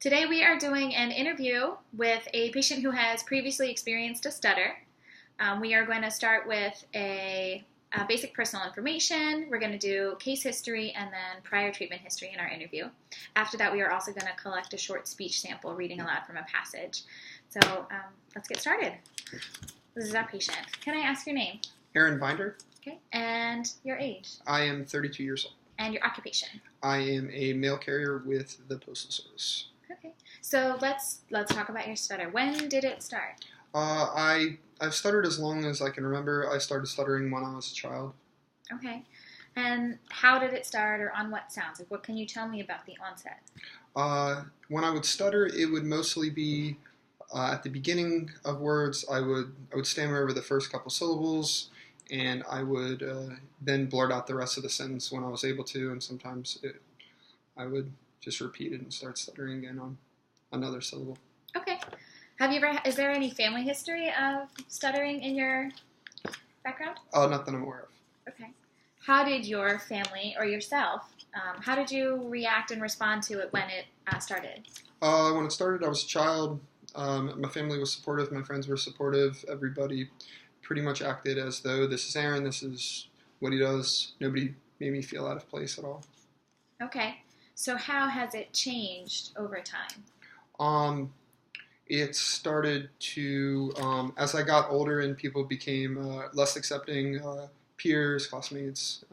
Today we are doing an interview with a patient who has previously experienced a stutter. We are going to start with a basic personal information. We're going to do case history and then prior treatment history in our interview. After that, we are also going to collect a short speech sample reading aloud from a passage. So let's get started. This is our patient. Can I ask your name? Aaron Binder. Okay. And your age? I am 32 years old. And your occupation? I am a mail carrier with the Postal Service. Okay. So let's talk about your stutter. When did it start? I've stuttered as long as I can remember. I started stuttering when I was a child. Okay. And how did it start, or on what sounds? Like, what can you tell me about the onset? When I would stutter, it would mostly be at the beginning of words. I would stammer over the first couple syllables, and I would then blurt out the rest of the sentence when I was able to, and sometimes I would just repeat it and start stuttering again on another syllable. Okay. Is there any family history of stuttering in your background? Not that I'm aware of. Okay. How did your family or yourself, how did you react and respond to it when it started? When it started, I was a child. My family was supportive. My friends were supportive. Everybody pretty much acted as though this is Aaron, this is what he does. Nobody made me feel out of place at all. Okay. So how has it changed over time? It started to, as I got older and people became less accepting, peers, classmates,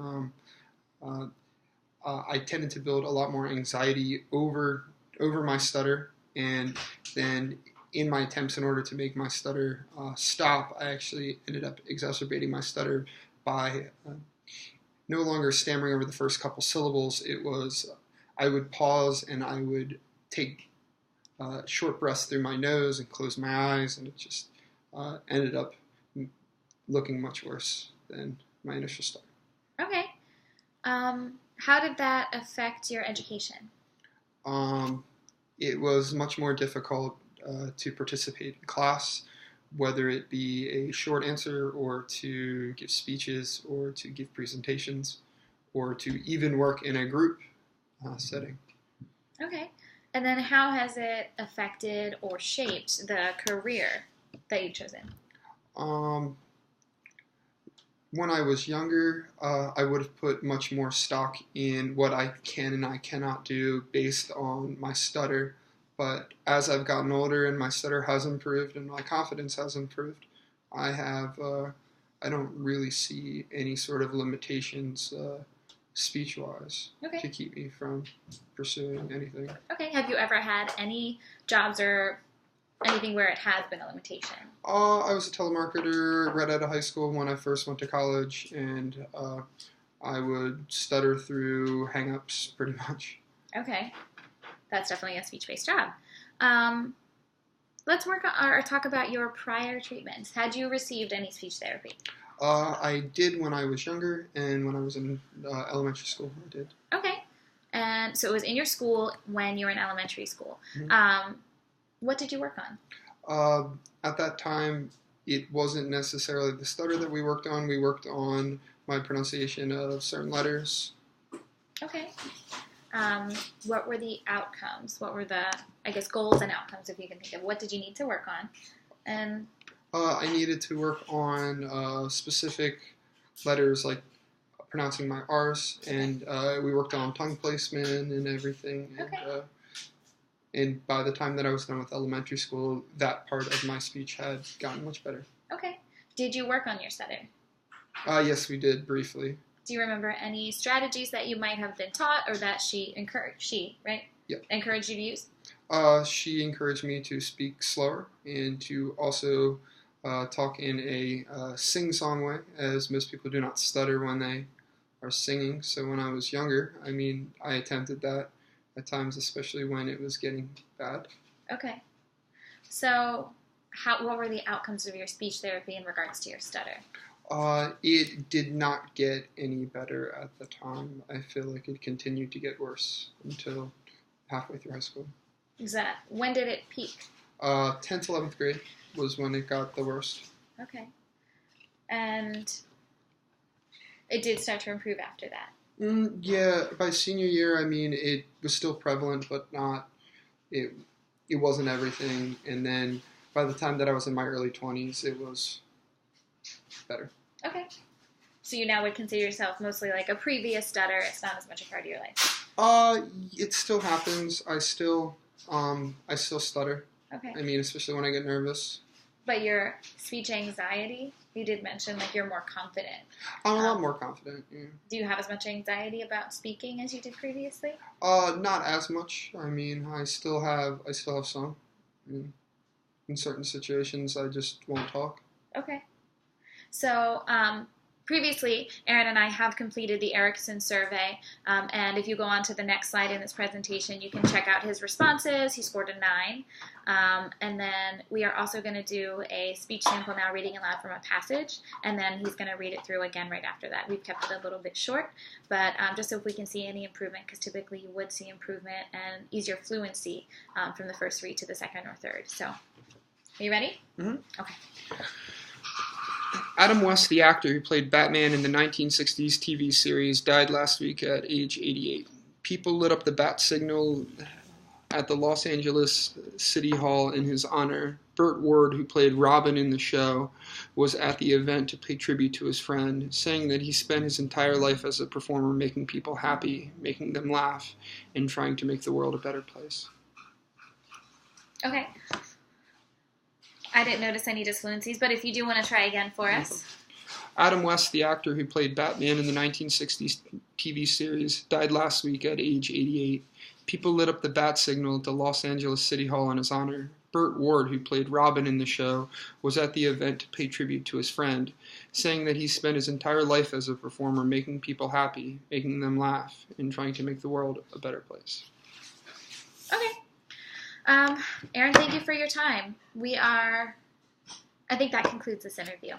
I tended to build a lot more anxiety over my stutter, and then in my attempts in order to make my stutter stop, I actually ended up exacerbating my stutter by no longer stammering over the first couple syllables. It was, I would pause and I would take short breaths through my nose and close my eyes, and it just ended up looking much worse than my initial stutter. Okay. How did that affect your education? It was much more difficult to participate in class, whether it be a short answer or to give speeches or to give presentations or to even work in a group setting. Okay. And then how has it affected or shaped the career that you've chosen? When I was younger, I would have put much more stock in what I can and I cannot do based on my stutter. But as I've gotten older and my stutter has improved and my confidence has improved, I don't really see any sort of limitations speech-wise to keep me from pursuing anything. Okay. Have you ever had any jobs or anything where it has been a limitation? I was a telemarketer right out of high school when I first went to college, and I would stutter through hang-ups pretty much. Okay. That's definitely a speech-based job. Let's work on or talk about your prior treatments. Had you received any speech therapy? I did when I was younger, and when I was in elementary school, I did. Okay. And so it was in your school when you were in elementary school. Mm-hmm. What did you work on? At that time, it wasn't necessarily the stutter that we worked on. We worked on my pronunciation of certain letters. Okay. What were the outcomes? What were the, goals and outcomes, if you can think of? What did you need to work on? And I needed to work on specific letters, like pronouncing my R's, and we worked on tongue placement and everything. Okay. And by the time that I was done with elementary school, that part of my speech had gotten much better. Okay. Did you work on your stutter? Yes, we did, briefly. Do you remember any strategies that you might have been taught or that she encouraged you to use? She encouraged me to speak slower and to also talk in a sing-song way, as most people do not stutter when they are singing. So when I was younger, I attempted that at times, especially when it was getting bad. Okay. So what were the outcomes of your speech therapy in regards to your stutter? It did not get any better at the time. I feel like it continued to get worse until halfway through high school. When did it peak? 10th, 11th grade was when it got the worst. Okay. And it did start to improve after that? Yeah, by senior year, it was still prevalent, but not it wasn't everything. And then by the time that I was in my early 20s, it was better. Okay. So you now would consider yourself mostly like a previous stutter. It's not as much a part of your life. It still happens. I still stutter. Okay. I mean, especially when I get nervous. But your speech anxiety, you did mention like you're more confident. I'm a lot more confident. Yeah. Do you have as much anxiety about speaking as you did previously? Not as much. I mean, I still have some. I mean, in certain situations, I just won't talk. Okay. So, previously, Aaron and I have completed the Erickson survey, and if you go on to the next slide in this presentation, you can check out his responses. He scored a 9, and then we are also going to do a speech sample now, reading aloud from a passage, and then he's going to read it through again right after that. We've kept it a little bit short, but just so if we can see any improvement, because typically you would see improvement and easier fluency from the first read to the second or third. So, are you ready? Mm-hmm. Okay. Adam West, the actor who played Batman in the 1960s TV series, died last week at age 88. People lit up the bat signal at the Los Angeles City Hall in his honor. Burt Ward, who played Robin in the show, was at the event to pay tribute to his friend, saying that he spent his entire life as a performer making people happy, making them laugh, and trying to make the world a better place. Okay. I didn't notice any disfluencies, but if you do want to try again for us. Adam West, the actor who played Batman in the 1960s TV series, died last week at age 88. People lit up the bat signal at the Los Angeles City Hall in his honor. Burt Ward, who played Robin in the show, was at the event to pay tribute to his friend, saying that he spent his entire life as a performer making people happy, making them laugh, and trying to make the world a better place. Okay. Aaron, thank you for your time. I think that concludes this interview.